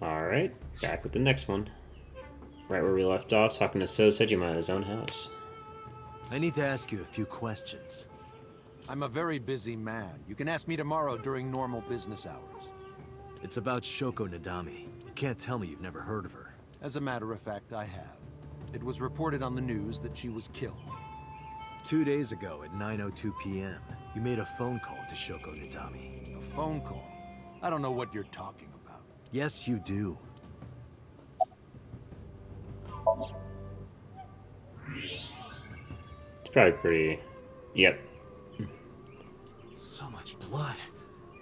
Alright, back with the next one. Right where we left off, talking to Sejima at his own house. I need to ask you a few questions. I'm a very busy man. You can ask me tomorrow during normal business hours. It's about Shoko Nadami. You can't tell me you've never heard of her. As a matter of fact, I have. It was reported on the news that she was killed. 2 days ago at 9:02 p.m., you made a phone call to Shoko Nadami. A phone call? I don't know what you're talking about. Yes, you do. It's probably pretty... Yep. So much blood.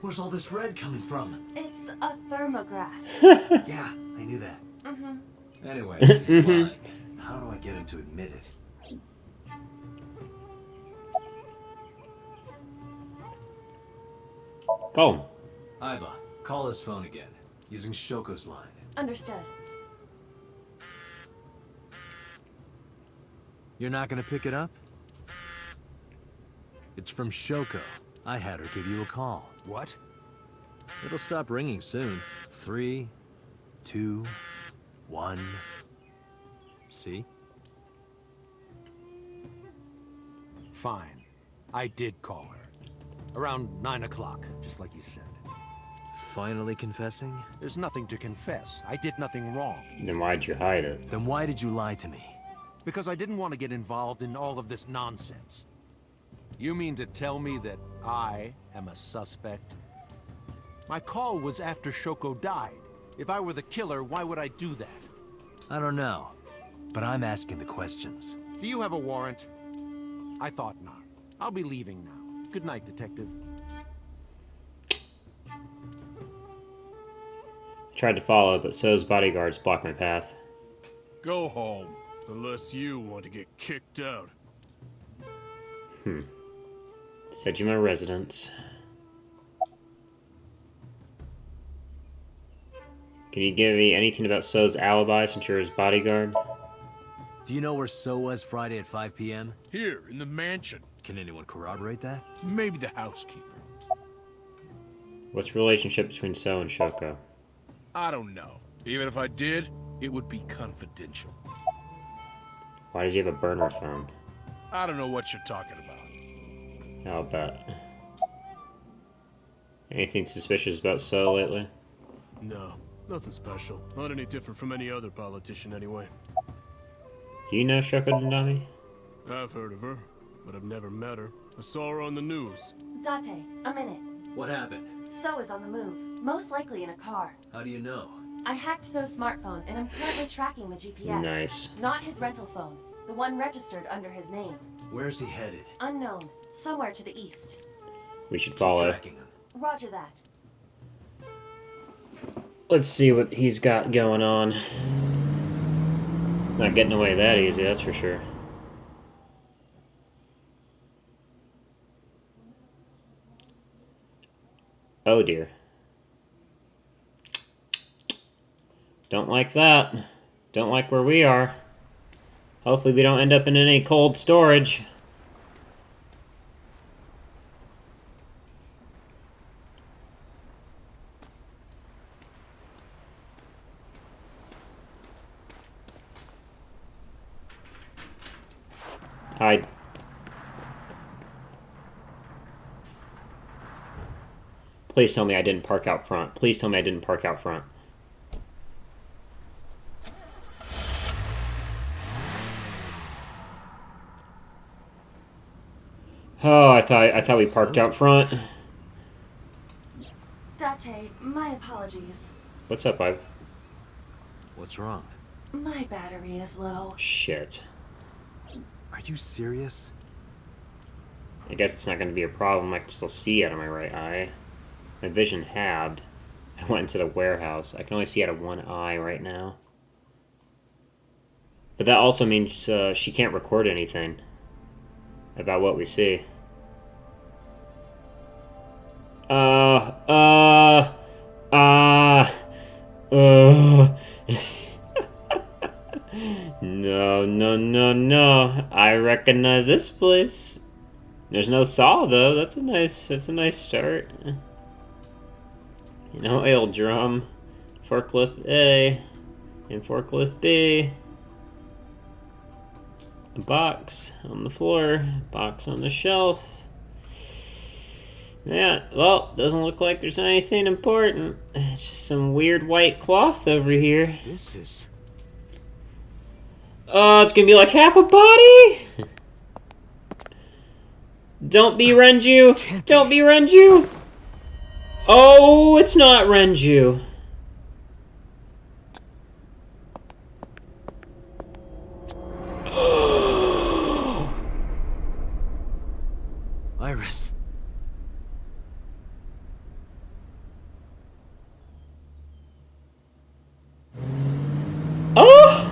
Where's all this red coming from? It's a thermograph. Yeah, I knew that. Mm-hmm. Anyway, he's lying. How do I get him to admit it? Call him. Aiba, call his phone again, using Shoko's line. Understood. You're not gonna pick it up? It's from Shoko. I had her give you a call. What? It'll stop ringing soon. 3, 2, 1. See? Fine. I did call her. Around 9 o'clock, just like you said. Finally confessing? There's nothing to confess. I did nothing wrong. Then why'd you hide it? Then why did you lie to me? Because I didn't want to get involved in all of this nonsense. You mean to tell me that I am a suspect? My call was after Shoko died. If I were the killer, why would I do that? I don't know, but I'm asking the questions. Do you have a warrant? I thought not. I'll be leaving now. Good night, Detective. Tried to follow, but So's bodyguards blocked my path. Go home, unless you want to get kicked out. Sejima residence. Can you give me anything about So's alibi since you're his bodyguard? Do you know where So was Friday at 5 p.m.? Here, in the mansion. Can anyone corroborate that? Maybe the housekeeper. What's the relationship between So and Shoko? I don't know. Even if I did, it would be confidential. Why does he have a burner phone? I don't know what you're talking about. I'll bet. Anything suspicious about So lately? No, nothing special. Not any different from any other politician anyway. Do you know Shoko Nadami? I've heard of her, but I've never met her. I saw her on the news. Date, a minute. What happened? So is on the move. Most likely in a car. How do you know? I hacked So's smartphone and I'm currently tracking the GPS. Nice. Not his rental phone. The one registered under his name. Where's he headed? Unknown. Somewhere to the east. We should Keep follow. tracking him. Roger that. Let's see what he's got going on. Not getting away that easy, that's for sure. Oh dear. Don't like that. Don't like where we are. Hopefully we don't end up in any cold storage. Hide. Please tell me I didn't park out front. Please tell me I didn't park out front. Oh, I thought we parked out front. Date, my apologies. What's up, Ive? What's wrong? My battery is low. Shit. Are you serious? I guess it's not going to be a problem. I can still see out of my right eye. My vision halved. I went into the warehouse. I can only see out of one eye right now. But that also means she can't record anything about what we see. No, no, no, no. I recognize this place. There's no saw though. That's a nice start. You know, oil drum. Forklift A and forklift B. A box on the floor, box on the shelf. Yeah, well, doesn't look like there's anything important. Just some weird white cloth over here. This is... Oh, it's gonna be like half a body? Don't be Renju! Don't be Renju! Oh, it's not Renju. Iris. Oh!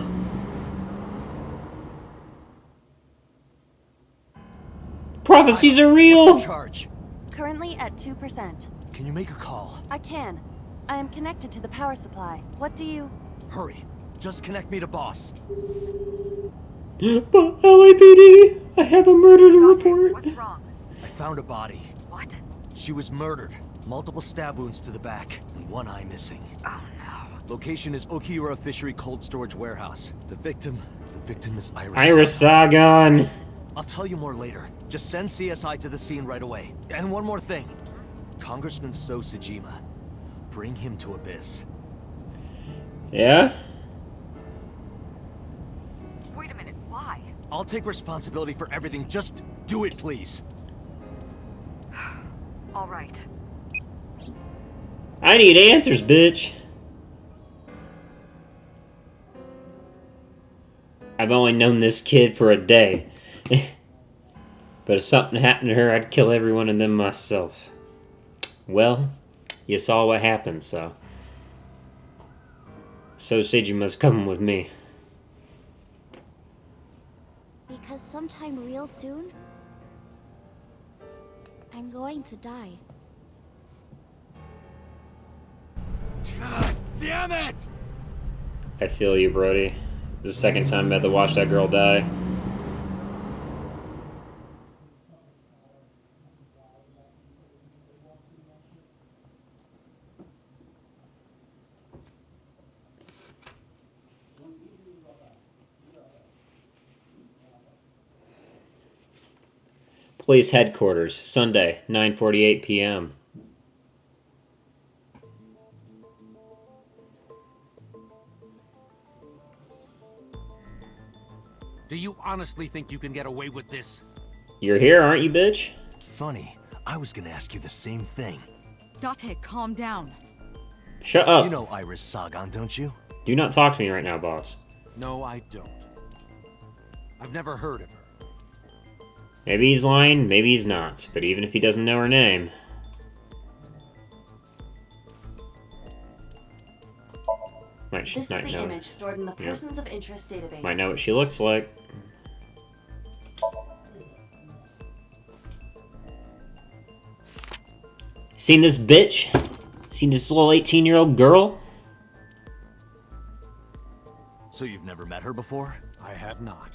Prophecies are real! What's your charge? Currently at 2%. Can you make a call? I can. I am connected to the power supply. What do you... Hurry. Just connect me to boss. LAPD, I have a murder to report. What's wrong? I found a body. What? She was murdered. Multiple stab wounds to the back, and one eye missing. Oh no. Location is Okiura Fishery Cold Storage Warehouse. The victim is Iris. Iris Sagan. I'll tell you more later. Just send CSI to the scene right away. And one more thing. Congressman Sejima. Bring him to Abyss. Yeah? Wait a minute, why? I'll take responsibility for everything. Just do it, please. All right. I need answers, bitch. I've only known this kid for a day. But if something happened to her, I'd kill every one of them myself. Well, you saw what happened, so Sejima's coming with me. Because sometime real soon, I'm going to die. God damn it! I feel you, Brody. This is the second time I had to watch that girl die. Police headquarters, Sunday, 9:48 p.m. Do you honestly think you can get away with this? You're here, aren't you, bitch? Funny. I was gonna ask you the same thing. Date, calm down. Shut up. You know Iris Sagan, don't you? Do not talk to me right now, boss. No, I don't. I've never heard of her. Maybe he's lying, maybe he's not. But even if he doesn't know her name... This is the image stored in the Persons of Interest database. Might know what she looks like. Seen this bitch? Seen this little 18-year-old girl? So you've never met her before? I have not.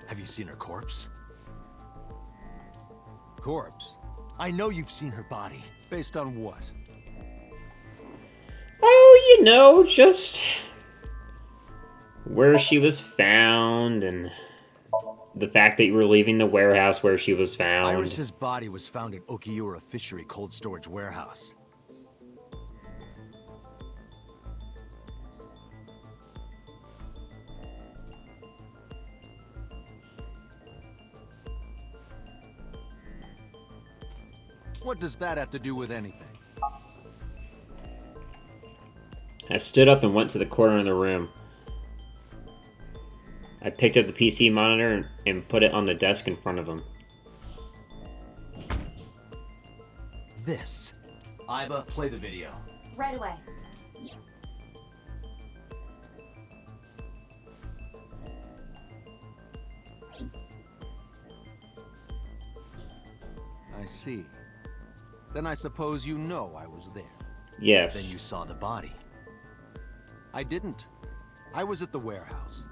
Have you seen her corpse? Corpse? I know you've seen her body. Based on what? Oh, you know, just... where she was found, and... the fact that you were leaving the warehouse where she was found. Iris's body was found at Okiura Fishery Cold Storage Warehouse. What does that have to do with anything? I stood up and went to the corner of the room. I picked up the PC monitor and put it on the desk in front of him. This. Iba, play the video. Right away. I see. Then I suppose you know I was there. Yes. Then you saw the body. I didn't. I was at the warehouse.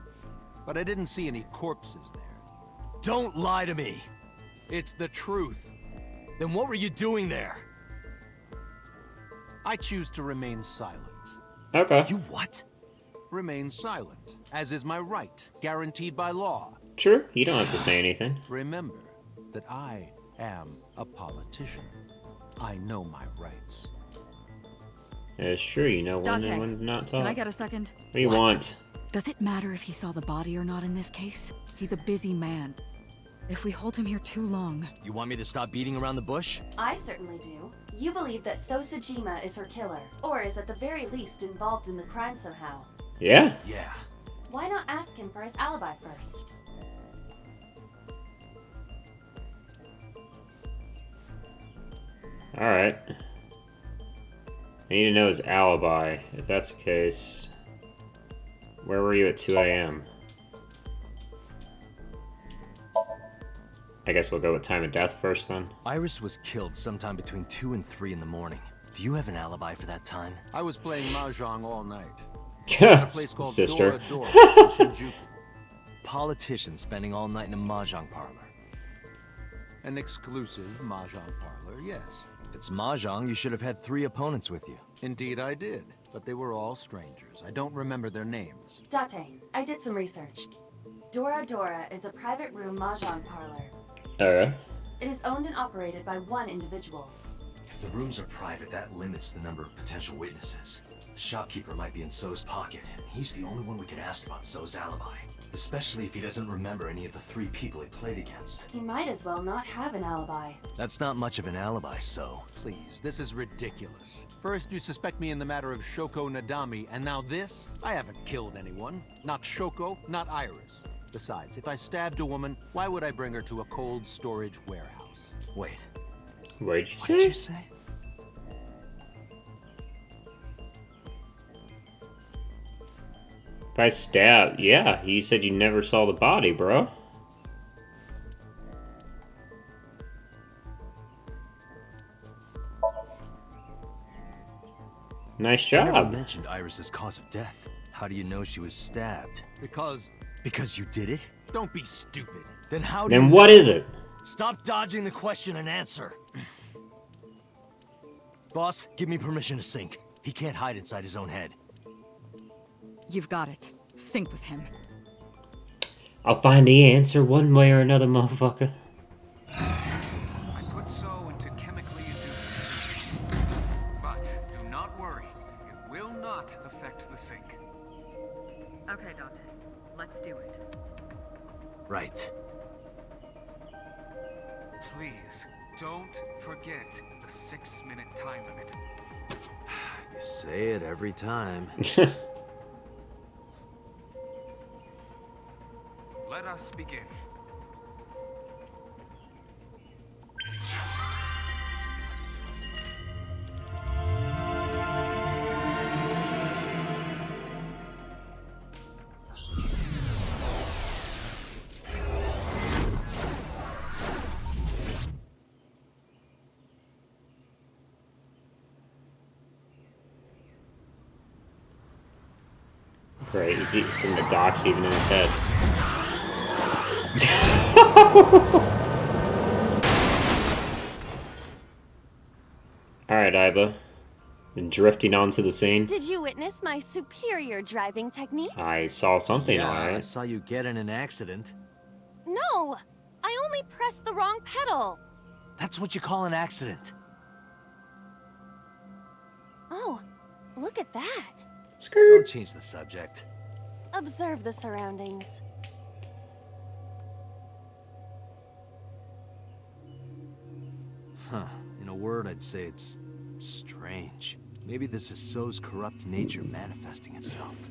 But I didn't see any corpses there. Don't lie to me! It's the truth. Then what were you doing there? I choose to remain silent. Okay. You what? Remain silent, as is my right, guaranteed by law. Sure, you don't have to say anything. Remember that I am a politician. I know my rights. It's true, you know when and when to not talk. Can I get a second? What do you want? Does it matter if he saw the body or not in this case? He's a busy man. If we hold him here too long... You want me to stop beating around the bush? I certainly do. You believe that Sejima is her killer, or is at the very least involved in the crime somehow. Yeah? Yeah. Why not ask him for his alibi first? Alright. I need to know his alibi. If that's the case... Where were you at 2 a.m.? I guess we'll go with time of death first then. Iris was killed sometime between 2 and 3 in the morning. Do you have an alibi for that time? I was playing mahjong all night. At a place called Sister. Dora in Shinjuku. Politician spending all night in a mahjong parlor. An exclusive mahjong parlor, yes. If it's mahjong, you should have had 3 opponents with you. Indeed I did, but they were all strangers. I don't remember their names. Date, I did some research. Dora is a private room mahjong parlor. Alright. It is owned and operated by one individual. If the rooms are private, that limits the number of potential witnesses. The shopkeeper might be in So's pocket, and he's the only one we could ask about So's alibi. Especially if he doesn't remember any of the 3 people he played against. He might as well not have an alibi. That's not much of an alibi, So. Please, this is ridiculous. First you suspect me in the matter of Shoko Nadami, and now this? I haven't killed anyone. Not Shoko, not Iris. Besides, if I stabbed a woman, why would I bring her to a cold storage warehouse? Wait. What did you What say? did you say? If I stabbed... Yeah, you said you never saw the body, bro. Nice You never job. mentioned Iris's cause of death. How do you know she was stabbed? Because... Because you did it? Don't be stupid. Then how do Then you... what is it? Stop dodging the question and answer. Boss, give me permission to sync. He can't hide inside his own head. You've got it. Sync with him. I'll find the answer one way or another, motherfucker. I put So into chemically induced. But do not worry. It will not affect the sync. Okay, Dante. Let's do it. Right. Please, don't forget the 6-minute time limit. You say it every time. Let us begin. Great, it's in the docs even in his head. Alright, Iba. Been drifting onto the scene. Did you witness my superior driving technique? I saw something, I alright. saw you get in an accident. No! I only pressed the wrong pedal! That's what you call an accident. Oh, look at that! Skirt. Don't change the subject. Observe the surroundings. Huh. In a word, I'd say it's strange. Maybe this is So's corrupt nature manifesting itself.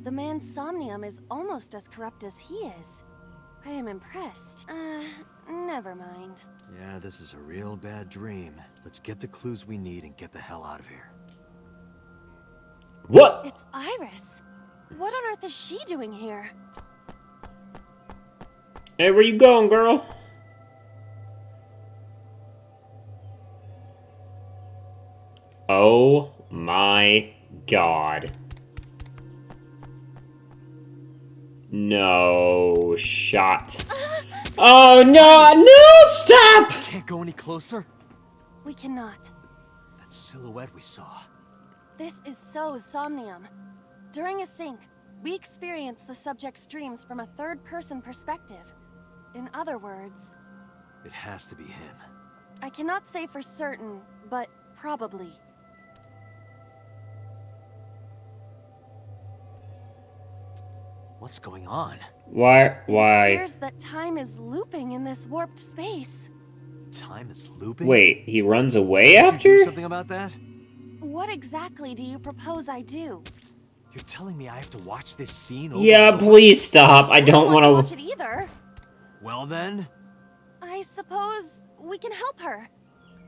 The man Somnium is almost as corrupt as he is. I am impressed. Never mind. Yeah, this is a real bad dream. Let's get the clues we need and get the hell out of here. What? It's Iris. What on earth is she doing here? Hey, where you going, girl? Oh my god. No shot. Oh no, no, stop! Can't go any closer? We cannot. That silhouette we saw. This is so Somnium. During a sync, we experience the subject's dreams from a third-person perspective. In other words, It has to be him. I cannot say for certain, but probably. What's going on? Why? It appears that time is looping in this warped space. Time is looping? Wait, he runs away Did after? you do something about that? What exactly do you propose I do? You're telling me I have to watch this scene over Yeah, and over? please stop. I don't want to want watch it either. Well then, I suppose we can help her.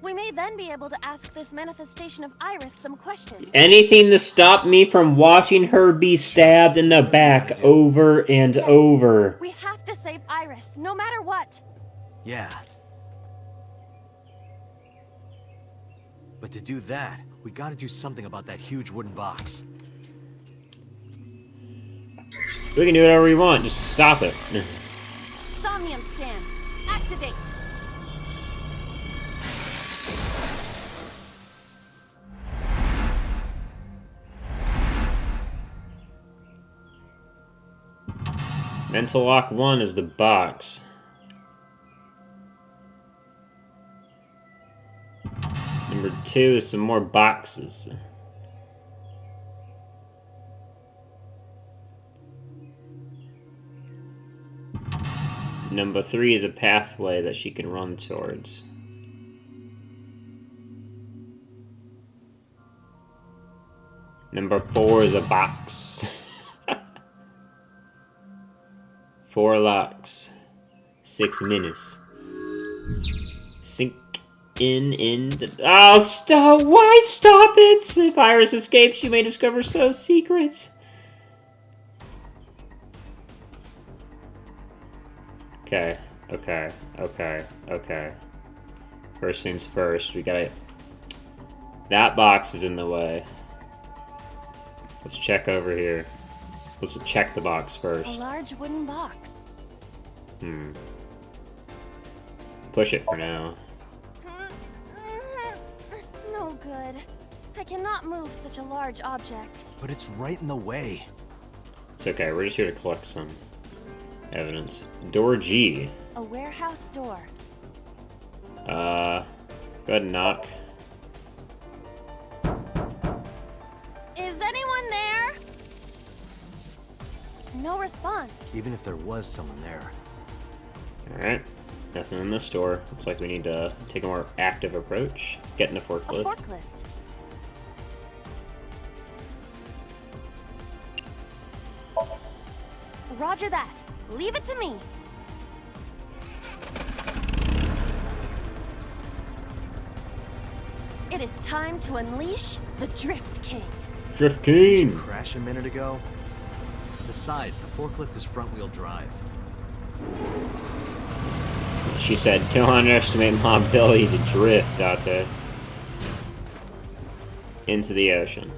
We may then be able to ask this manifestation of Iris some questions. anything to stop me from watching her be stabbed in the back over and Yes. over. We have to save Iris, no matter what. yeah. But to do that, we gotta do something about that huge wooden box. We can do whatever we want. Just stop it. Somnium scan. Activate. Mental lock 1 is the box. Number 2 is some more boxes. Number 3 is a pathway that she can run towards. Number 4 is a box. 4 locks. 6 minutes. Sink in the... Oh, stop! Why stop it? If Iris escapes, you may discover So's secrets. Okay. First things first, we gotta... That box is in the way. Let's check over here. Let's check the box A first. large wooden box. Push it for now. No good. I cannot move such a large object. But it's right in the way. It's okay, we're just here to collect some evidence. Door G. A warehouse door. Go ahead and knock. Is anyone there? No response. Even if there was someone there. Alright. Nothing in this door. Looks like we need to take a more active approach. Get in the A forklift. forklift. Roger that. Leave it to me. It is time to unleash the Drift King. Drift Did you King! crash a minute ago? Besides, the forklift is front-wheel drive. She said, don't underestimate my ability to drift, Date. Into the ocean.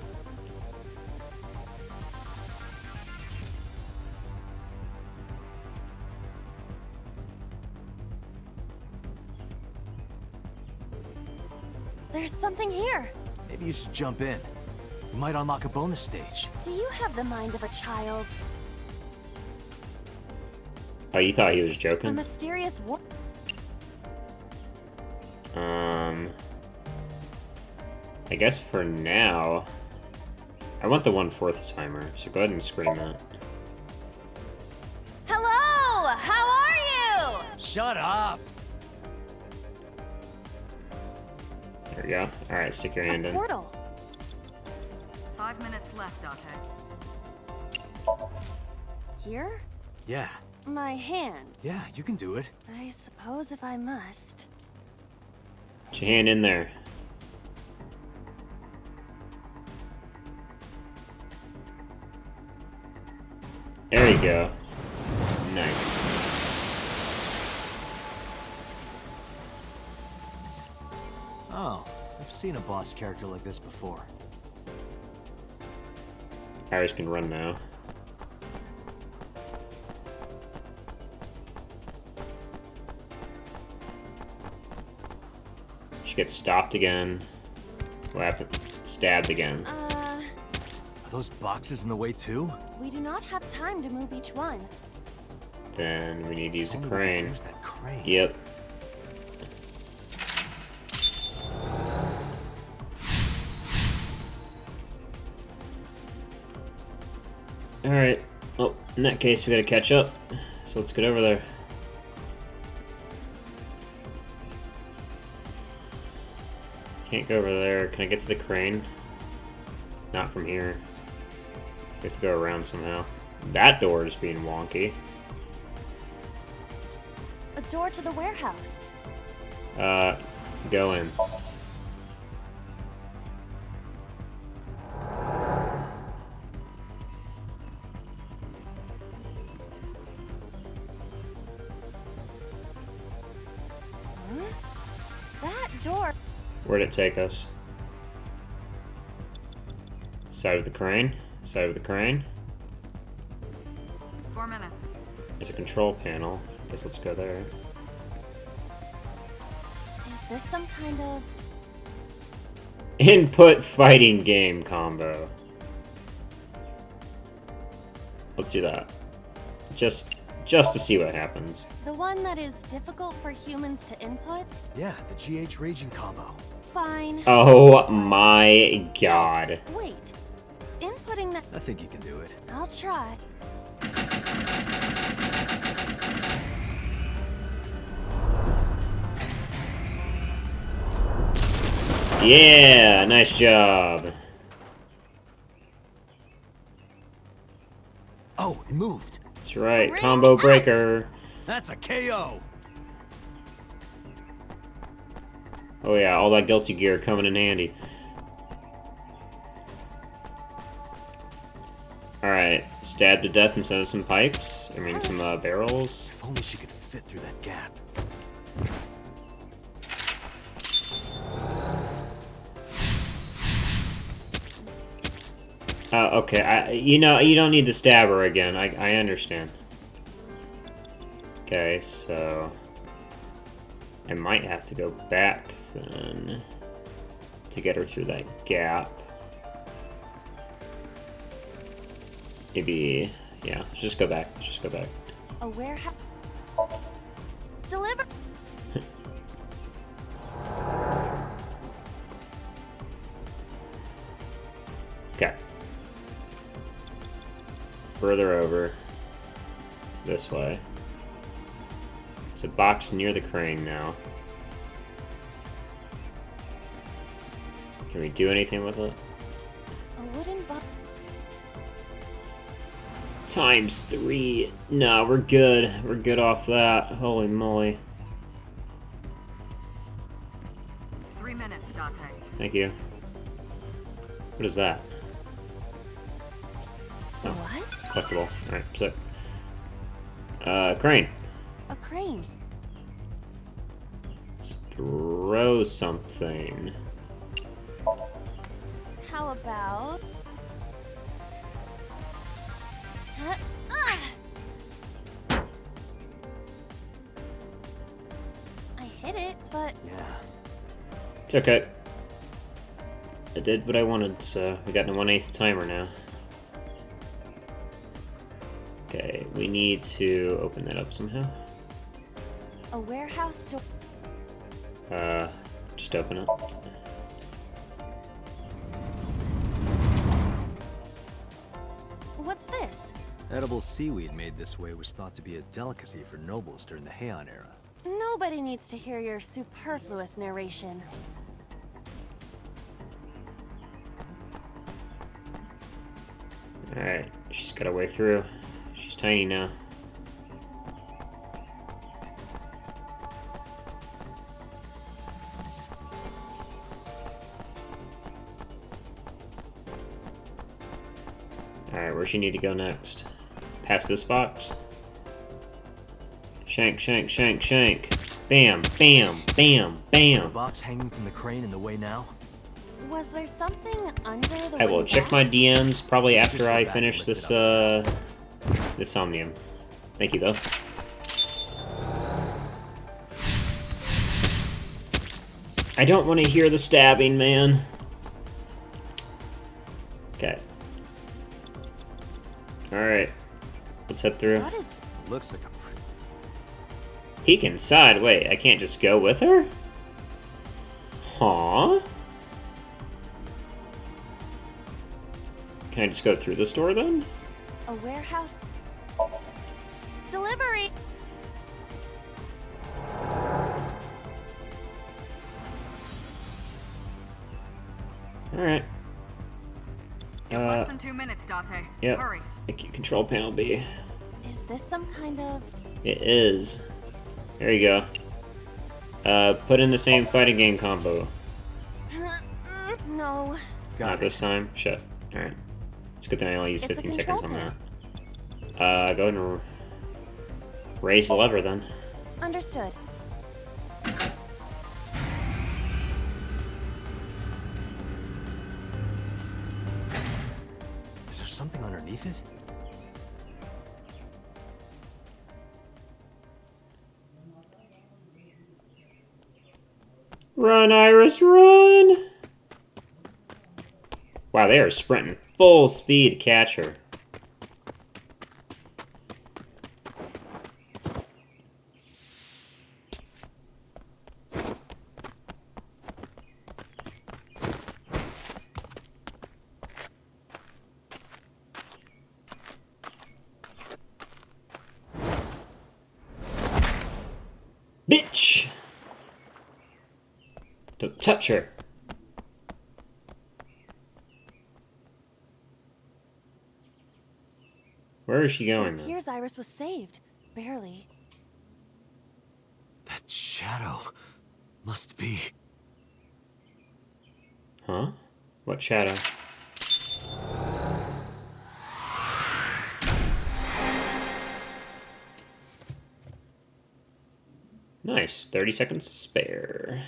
There's something here. Maybe you should jump in. You might unlock a bonus stage. Do you have the mind of a child? Oh, you thought he was A joking? mysterious I guess for now, I want the 1/4 timer, so go ahead and scream that. Hello! How are you? Shut up! There we go. Alright, stick your hand A in. portal. 5 minutes left, Date. Here? Yeah, My hand. yeah, you can do it. I suppose if I must. Get your hand in there. There you go. Nice. Oh, I've seen a boss character like this before. Iris can run now. She gets stopped again. What happened? Stabbed again. Are those boxes in the way too? We do not have time to move each one. Then we need to use the If only we could crane. use that crane. Yep. Alright. Well, in that case, we gotta catch up. So let's get over there. Can't go over there. Can I get to the crane? Not from here. We have to go around somehow. That door is being wonky. A door to the warehouse. Go in. That door. Where'd it take us? Side of the crane? Side of the crane? 4 minutes. There's a control panel. Guess let's go there. Is this some kind of... Input fighting game combo. Let's do that. Just to see what happens. the one that is difficult for humans to input? Yeah, the GH raging combo. Fine. Oh my god. Wait. Inputting that... I think you can do it. I'll try. Yeah, nice job. Oh, it moved. That's right, Ring combo out. breaker. That's a KO. Oh yeah, all that guilty gear coming in handy. Alright, stab to death instead of some pipes. I mean, some barrels. If only she could fit through that gap. Oh, okay. You know, you don't need to stab her again. I understand. Okay, so... I might have to go back, then, to get her through that gap. Maybe... Yeah, let's just go back. Let's just go back. A warehouse... Deliver... Okay. Further over. This way. There's a box near the crane now. Can we do anything with it? A wooden box... ×3. No, we're good. We're good off that. Holy moly. 3 minutes, Dante. Thank you. What is that? Oh, What? collectible. Alright, so... crane. A crane. Let's throw something. How about... I hit it, but... Yeah. It's okay. I did what I wanted, so we got a 1/8 timer now. Okay, we need to open that up somehow. A warehouse door... Just open it. What's this? Edible seaweed made this way was thought to be a delicacy for nobles during the Heian era. Nobody needs to hear your superfluous narration. Alright, she's got a way through. She's tiny now. Alright, where's she need to go next? Past this box? Shank, shank, shank, shank. Bam, bam, bam, Is the bam. box hanging from the crane in the way now? Was there something under the I will wooden check my box? DMs probably Just after go I back finish and lift this, it this Somnium. Thank you, though. I don't want to hear the stabbing, man. Okay. Alright. Let's head through. What is... Looks like a pretty... Peek inside. Wait, I can't just go with her? Huh? Can I just go through this door then? a warehouse... Delivery! Alright. Less than 2 minutes, Date. Yep. Hurry. Control panel B. Is this some kind of... It is. There you go. Put in the same fighting game combo. No. Not this time. Shit. Alright. It's a good thing I only used It's a 15 seconds on control that. Go ahead and raise the lever then. Understood. Is there something underneath it? Run, Iris, run! Wow, they are sprinting full speed to catch her. Bitch! Don't touch her. Where is she going It then? appears Iris was saved. Barely. That shadow must be... Huh? What shadow? Nice. 30 seconds to spare.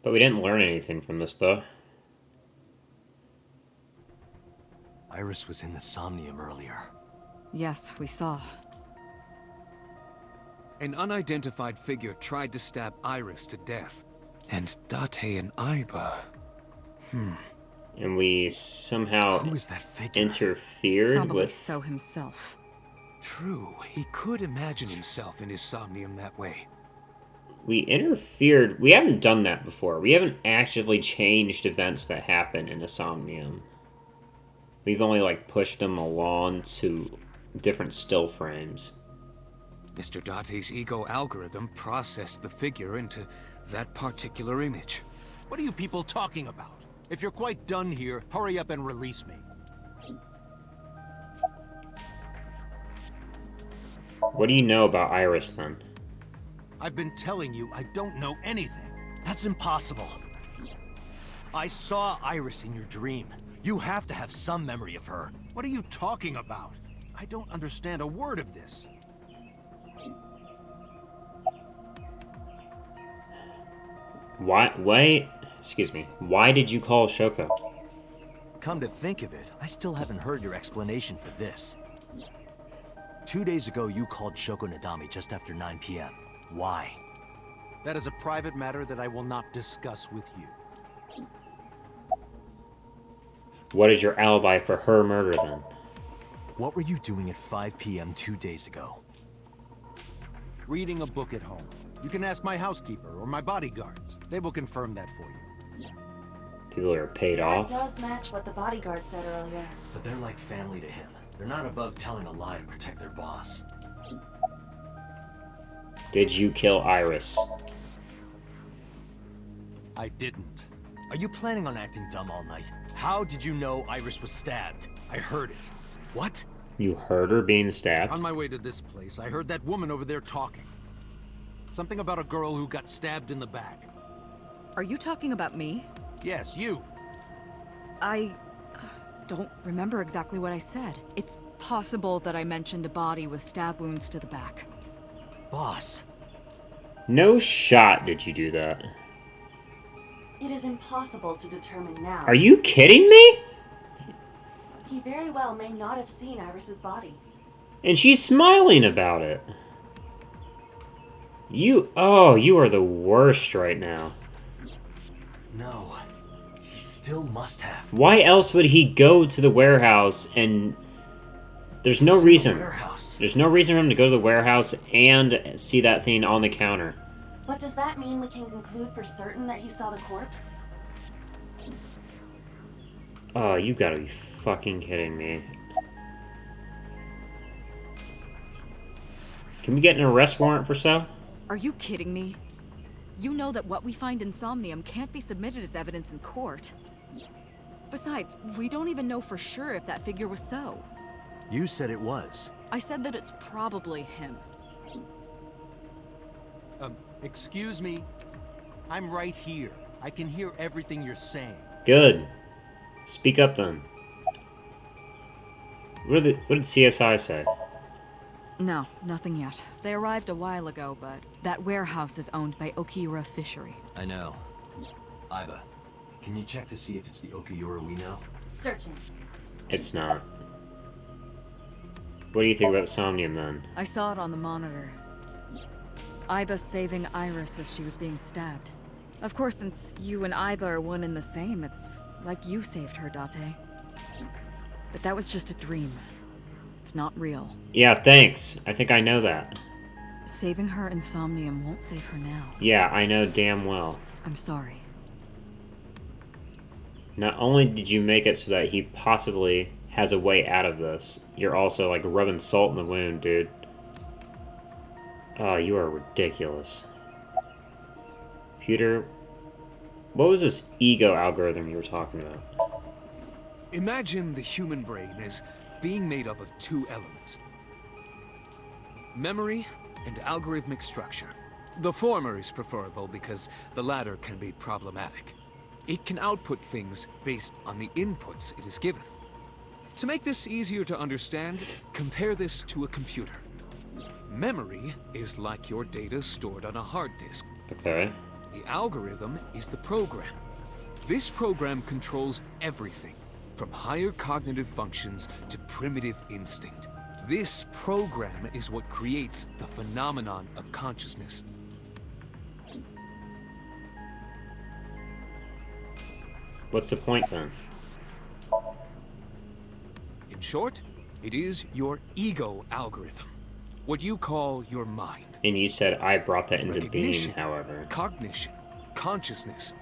But we didn't learn anything from this, though. Iris was in the Somnium earlier. Yes, we saw. An unidentified figure tried to stab Iris to death. And Date and Aiba... And we somehow Who is that figure? interfered Probably with... so himself. True, he could imagine himself in his Somnium that way. We interfered... We haven't done that before. We haven't actively changed events that happen in the Somnium. We've only, like, pushed them along to different still frames. Mr. Date's ego algorithm processed the figure into that particular image. What are you people talking about? If you're quite done here, hurry up and release me. What do you know about Iris, then? I've been telling you I don't know anything. That's impossible. I saw Iris in your dream. You have to have some memory of her. What are you talking about? I don't understand a word of this. Why did you call Shoko? Come to think of it, I still haven't heard your explanation for this. 2 days ago, you called Shoko Nadami just after 9 p.m. Why? That is a private matter that I will not discuss with you. What is your alibi for her murder, then? What were you doing at 5 p.m. 2 days ago? Reading a book at home. You can ask my housekeeper or my bodyguards. They will confirm that for you. People are paid That off? does match what the bodyguard said earlier. But they're like family to him. They're not above telling a lie to protect their boss. Did you kill Iris? I didn't. Are you planning on acting dumb all night? How did you know Iris was stabbed? I heard it. What? You heard her being stabbed? On my way to this place, I heard that woman over there talking. Something about a girl who got stabbed in the back. Are you talking about me? Yes, you. I don't remember exactly what I said. It's possible that I mentioned a body with stab wounds to the back. Boss. No shot did you do that. It is impossible to determine now. Are you kidding me? He very well may not have seen Iris's body. And she's smiling about it. You are the worst right now. No, he still must have. Why else would he go to the warehouse and... There's no reason. There's no reason for him to go to the warehouse and see that thing on the counter. But does that mean we can conclude for certain that he saw the corpse? Oh, you gotta be fucking kidding me. Can we get an arrest warrant for so? Are you kidding me? You know that what we find in Somnium can't be submitted as evidence in court. Besides, we don't even know for sure if that figure was so. You said it was. I said that it's probably him. Excuse me? I'm right here. I can hear everything you're saying. Good. Speak up then. What did CSI say? No, nothing yet. They arrived a while ago, but that warehouse is owned by Okiura Fishery. I know. Iba, can you check to see if it's the Okiura we know? Searching. It's not. What do you think about Somnium then? I saw it on the monitor. Iba saving Iris as she was being stabbed. Of course, since you and Iba are one and the same, it's like you saved her, Date. But that was just a dream. It's not real. Yeah, thanks. I think I know that. Saving her in Somnium won't save her now. Yeah, I know damn well. I'm sorry. Not only did you make it so that he possibly has a way out of this, you're also like rubbing salt in the wound, dude. Oh, you are ridiculous. Computer, what was this ego algorithm you were talking about? Imagine the human brain as being made up of two elements: memory and algorithmic structure. The former is preferable because the latter can be problematic. It can output things based on the inputs it is given. To make this easier to understand, compare this to a computer. Memory is like your data stored on a hard disk. Okay. The algorithm is the program. This program controls everything, from higher cognitive functions to primitive instinct. This program is what creates the phenomenon of consciousness. What's the point then? In short, it is your ego algorithm. What you call your mind. And you said I brought that into being, Recognition, however. Cognition, consciousness.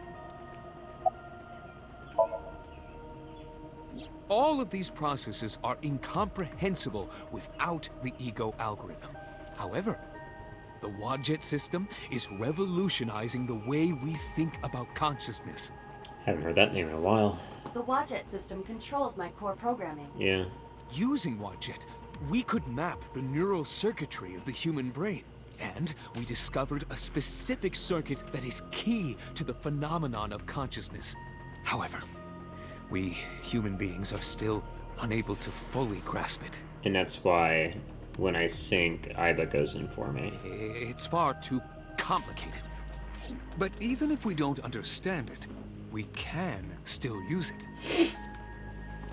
All of these processes are incomprehensible without the ego algorithm. However, the Wadjet system is revolutionizing the way we think about consciousness. Haven't heard that name in a while. The Wadjet system controls my core programming. Yeah. Using Wadjet, we could map the neural circuitry of the human brain. And we discovered a specific circuit that is key to the phenomenon of consciousness. However, we human beings are still unable to fully grasp it. And that's why when I sink, Iba goes in for me. It's far too complicated. But even if we don't understand it, we can still use it.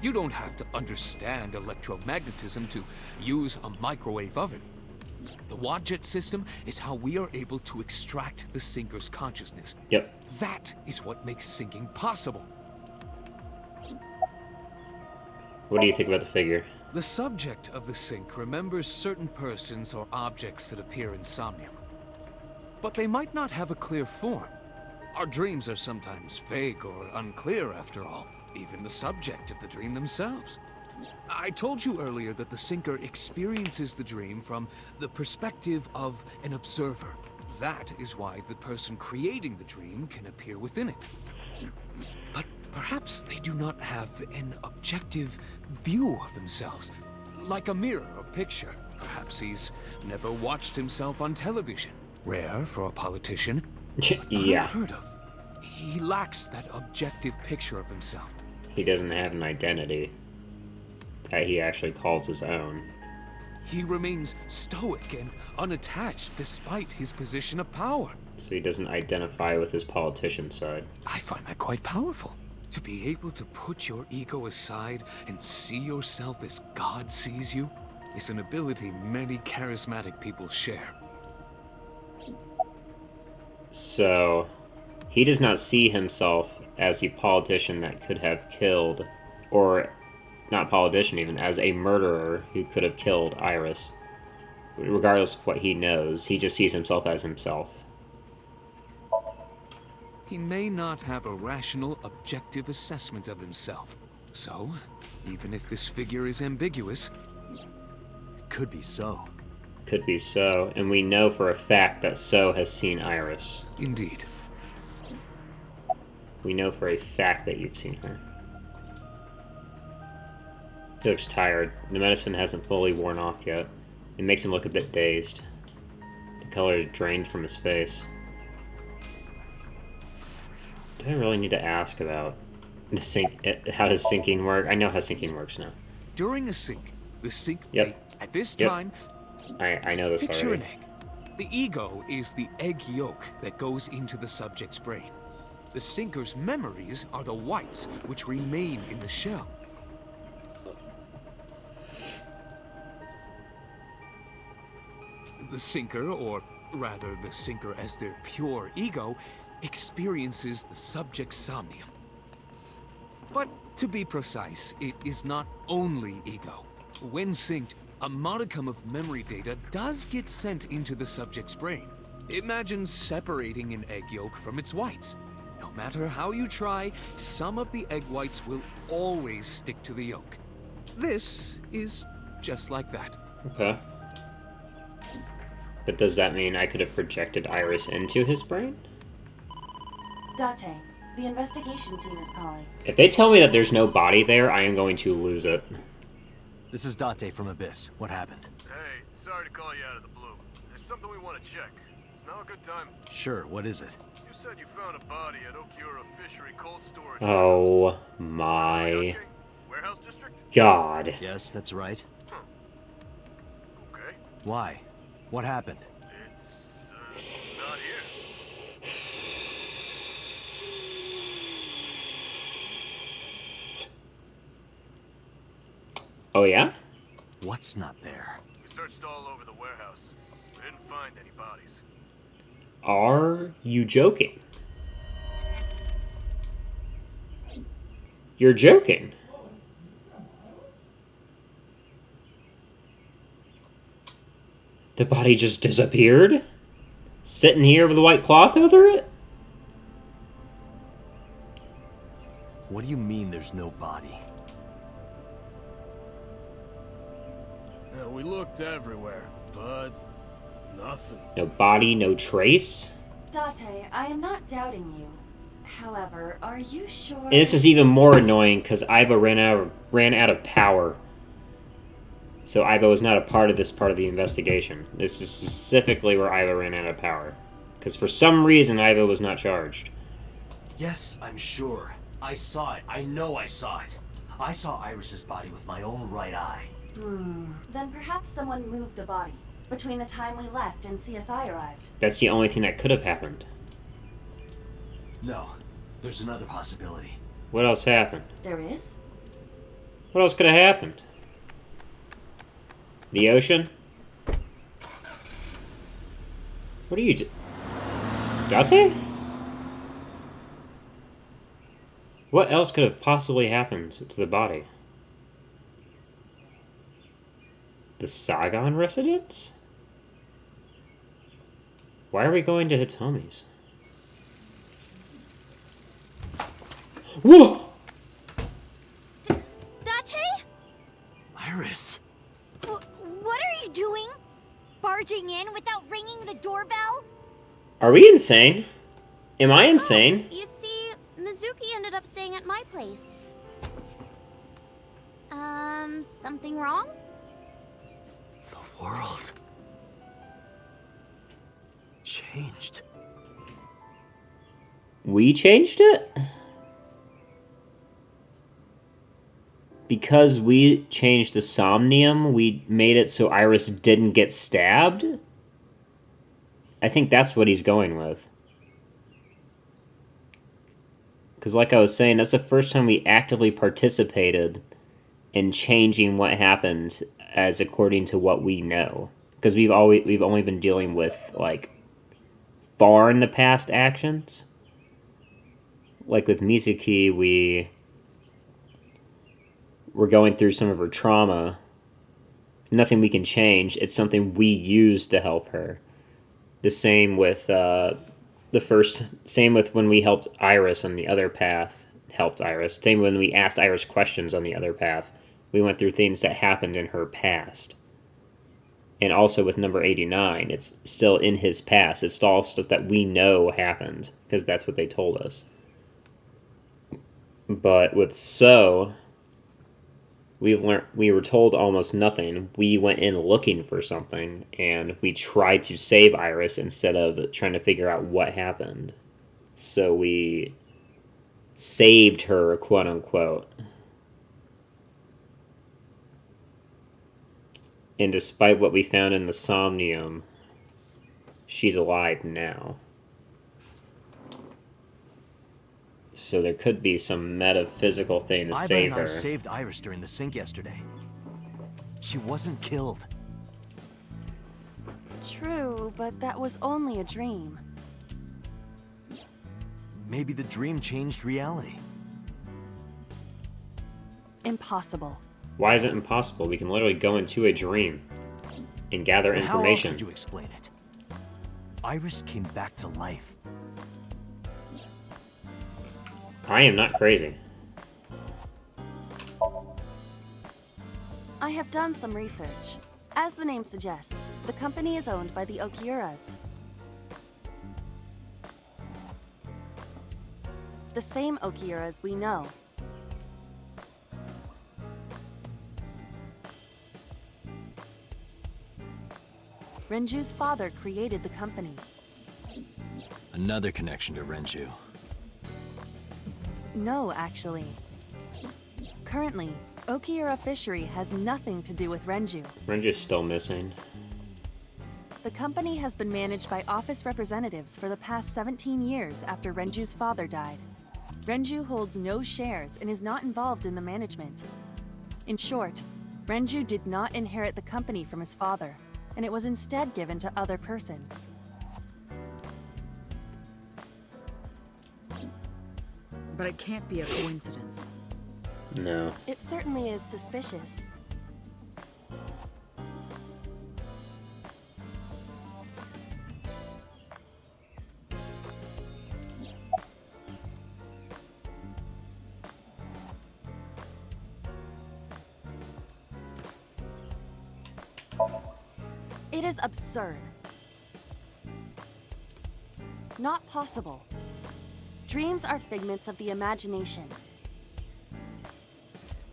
You don't have to understand electromagnetism to use a microwave oven. The Wadjet system is how we are able to extract the sinker's consciousness. Yep. That is what makes sinking possible. What do you think about the figure? The subject of the sink remembers certain persons or objects that appear in Somnium. But they might not have a clear form. Our dreams are sometimes vague or unclear, after all. Even the subject of the dream themselves. I told you earlier that the sinker experiences the dream from the perspective of an observer. That is why the person creating the dream can appear within it. But perhaps they do not have an objective view of themselves, like a mirror or picture. Perhaps he's never watched himself on television. Rare for a politician. Yeah. Unheard of. He lacks that objective picture of himself. He doesn't have an identity that he actually calls his own. He remains stoic and unattached despite his position of power. So he doesn't identify with his politician side. I find that quite powerful. To be able to put your ego aside and see yourself as God sees you is an ability many charismatic people share. So, he does not see himself as a politician that could have killed, or not politician even, as a murderer who could have killed Iris. Regardless of what he knows, he just sees himself as himself. He may not have a rational, objective assessment of himself. So, even if this figure is ambiguous, It could be so. Could be so, and we know for a fact that So has seen Iris. indeed. We know for a fact that you've seen her. He looks tired. The medicine hasn't fully worn off yet. It makes him look a bit dazed. The color is drained from his face. Do I really need to ask about how does syncing work? I know how syncing works now. During a sync, the sync Yep. plate at this Yep. time, I know this picture an already. egg. The ego is the egg yolk that goes into the subject's brain. The sinker's memories are the whites, which remain in the shell. The sinker, or rather the sinker as their pure ego, experiences the subject's somnium. But to be precise, it is not only ego. When synced, a modicum of memory data does get sent into the subject's brain. Imagine separating an egg yolk from its whites. No matter how you try, some of the egg whites will always stick to the yolk. This is just like that. Okay. But does that mean I could have projected Iris into his brain? Date, the investigation team is calling. If they tell me that there's no body there, I am going to lose it. This is Date from Abyss. What happened? Hey, sorry to call you out of the blue. There's something we want to check. Is now a good time? Sure, what is it? You said you found a body at Okiura Fishery Cold Storage. Oh my Okay. Warehouse district? god. Yes, that's right. Okay. Why? What happened? It's not here. Oh yeah? What's not there? We searched all over the warehouse. We didn't find any bodies. Are you joking? You're joking. The body just disappeared? Sitting here with a white cloth over it? What do you mean there's no body? Yeah, we looked everywhere, but nothing. No body, no trace? Date, I am not doubting you. However, are you sure? And this is even more annoying because Aiba ran out of power. So Aiba was not a part of this part of the investigation. This is specifically where Aiba ran out of power. Because for some reason, Aiba was not charged. Yes, I'm sure. I saw it. I know I saw it. I saw Iris's body with my own right eye. Then perhaps someone moved the body between the time we left and CSI arrived. That's the only thing that could have happened. No, there's another possibility. What else happened? There is? What else could have happened? The ocean? What are you do? Date? What else could have possibly happened to the body? The Sagan residence? Why are we going to Hitomi's? Whoa! Date? Iris! What are you doing? Barging in without ringing the doorbell? Are we insane? Am I insane? You see, Mizuki ended up staying at my place. Something wrong? The world changed. We changed it? Because we changed the Somnium, we made it so Iris didn't get stabbed? I think that's what he's going with. Because like I was saying, that's the first time we actively participated in changing what happened as according to what we know. Because we've only been dealing with, like, far in the past actions. Like with Mizuki, we're going through some of her trauma. Nothing we can change. It's something we use to help her. The same with same with when we helped Iris on the other path. Helped Iris. Same when we asked Iris questions on the other path. We went through things that happened in her past. And also with number 89, it's still in his past. It's all stuff that we know happened, because that's what they told us. But with So, we were told almost nothing. We went in looking for something, and we tried to save Iris instead of trying to figure out what happened. So we saved her, quote unquote. And despite what we found in the Somnium, she's alive now. So there could be some metaphysical thing to save her. I saved Iris during the sink yesterday. She wasn't killed. True, but that was only a dream. Maybe the dream changed reality. Impossible. Why is it impossible? We can literally go into a dream and gather information. How else would you explain it? Iris came back to life. I am not crazy. I have done some research. As the name suggests, the company is owned by the Okiuras. The same Okiuras we know. Renju's father created the company. Another connection to Renju. No, actually. Currently, Okiura Fishery has nothing to do with Renju. Renju's still missing. The company has been managed by office representatives for the past 17 years after Renju's father died. Renju holds no shares and is not involved in the management. In short, Renju did not inherit the company from his father, and it was instead given to other persons. But it can't be a coincidence. No. It certainly is suspicious. It is absurd. Not possible. Dreams are figments of the imagination.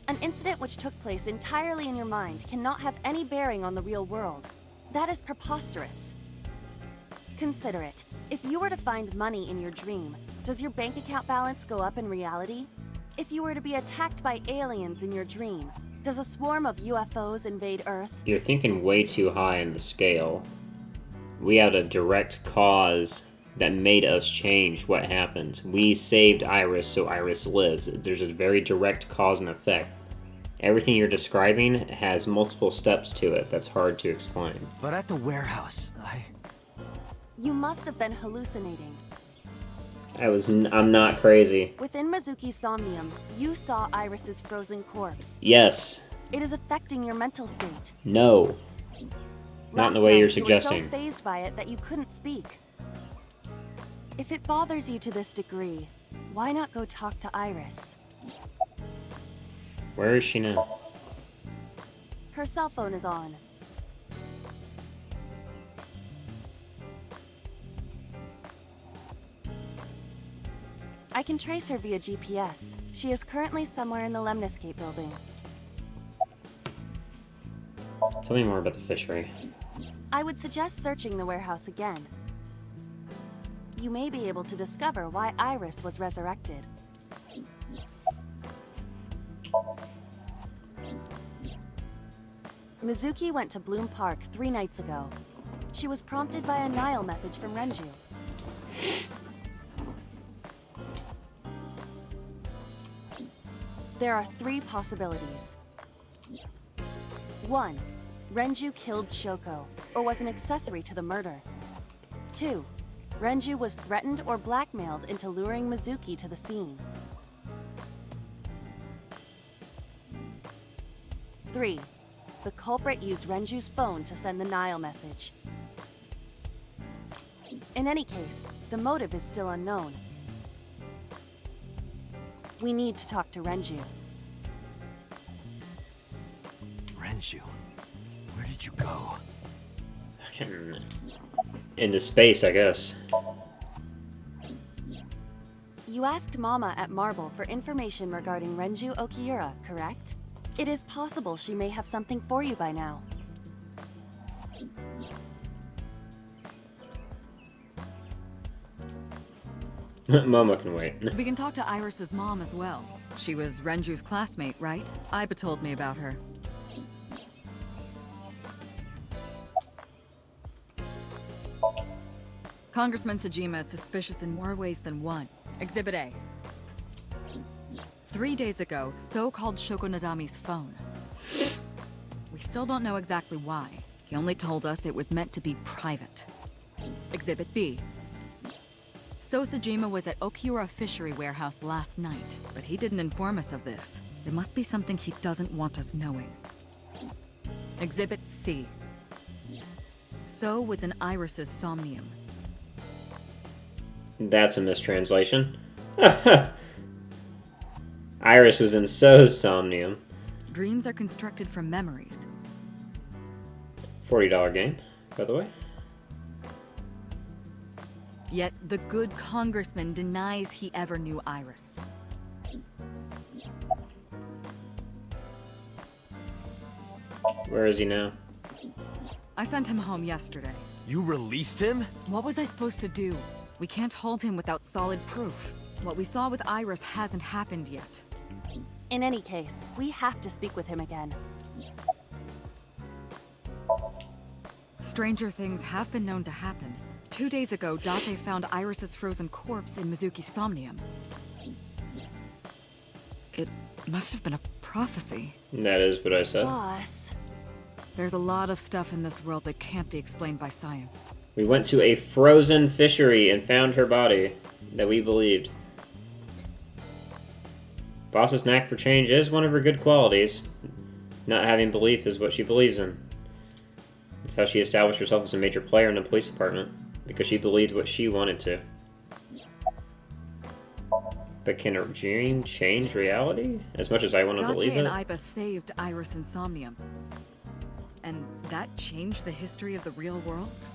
An incident which took place entirely in your mind cannot have any bearing on the real world. That is preposterous. Consider it. If you were to find money in your dream, does your bank account balance go up in reality? If you were to be attacked by aliens in your dream, does a swarm of UFOs invade Earth? You're thinking way too high in the scale. We had a direct cause that made us change what happened. We saved Iris, so Iris lives. There's a very direct cause and effect. Everything you're describing has multiple steps to it that's hard to explain. But at the warehouse, You must have been hallucinating. I'm not crazy. Within Mizuki's Somnium, you saw Iris's frozen corpse. Yes. It is affecting your mental state. No. Not in the way you're suggesting. You were so fazed by it that you couldn't speak. If it bothers you to this degree, why not go talk to Iris? Where is she now? Her cell phone is on. I can trace her via GPS. She is currently somewhere in the Lemniscape building. Tell me more about the fishery. I would suggest searching the warehouse again. You may be able to discover why Iris was resurrected. Mizuki went to Bloom Park 3 nights ago. She was prompted by a Nile message from Renju. There are 3 possibilities. 1. Renju killed Shoko, or was an accessory to the murder. 2. Renju was threatened or blackmailed into luring Mizuki to the scene. 3. The culprit used Renju's phone to send the Nile message. In any case, the motive is still unknown. We need to talk to Renju. Renju, where did you go? I can't remember. Into space, I guess. You asked Mama at Marble for information regarding Renju Okiura, correct? It is possible she may have something for you by now. Mama can wait. We can talk to Iris's mom as well. She was Renju's classmate, right? Iba told me about her. Congressman Sejima is suspicious in more ways than one. Exhibit A. 3 days ago, So called Shoko Nadami's phone. We still don't know exactly why. He only told us it was meant to be private. Exhibit B. So Sejima was at Okiura Fishery Warehouse last night, but he didn't inform us of this. There must be something he doesn't want us knowing. Exhibit C. So was in Iris's Somnium. That's a mistranslation. Iris was in So's Somnium. Dreams are constructed from memories. $40 game, by the way. Yet the good congressman denies he ever knew Iris. Where is he now? I sent him home yesterday. You released him? What was I supposed to do? We can't hold him without solid proof. What we saw with Iris hasn't happened yet. In any case, we have to speak with him again. Stranger things have been known to happen. 2 days ago, Date found Iris's frozen corpse in Mizuki's Somnium. It must have been a prophecy. That is what I said. Boss. There's a lot of stuff in this world that can't be explained by science. We went to a frozen fishery and found her body that we believed. Boss's knack for change is one of her good qualities. Not having belief is what she believes in. It's how she established herself as a major player in the police department, because she believed what she wanted to. But can her dream change reality? As much as I want to believe Date it? and Iba saved Iris in Somnium. And that changed the history of the real world?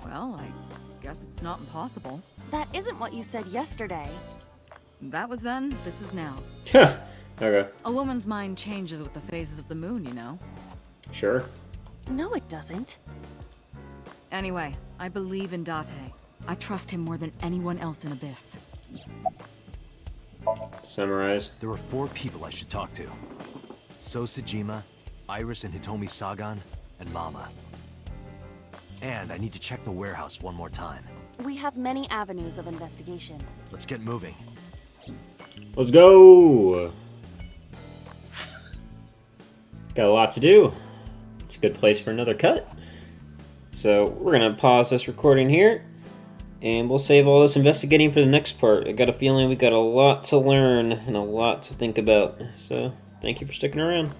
Well, I guess it's not impossible. That isn't what you said yesterday. That was then, this is now. Okay. A woman's mind changes with the phases of the moon, you know? Sure. No, it doesn't. Anyway, I believe in Date. I trust him more than anyone else in Abyss. Summarize. There are 4 people I should talk to. So Sejima, Iris and Hitomi Sagan, and Mama. And I need to check the warehouse one more time. We have many avenues of investigation. Let's get moving. Let's go! Got a lot to do. It's a good place for another cut. So we're gonna pause this recording here, and we'll save all this investigating for the next part. I got a feeling we got a lot to learn and a lot to think about. So thank you for sticking around.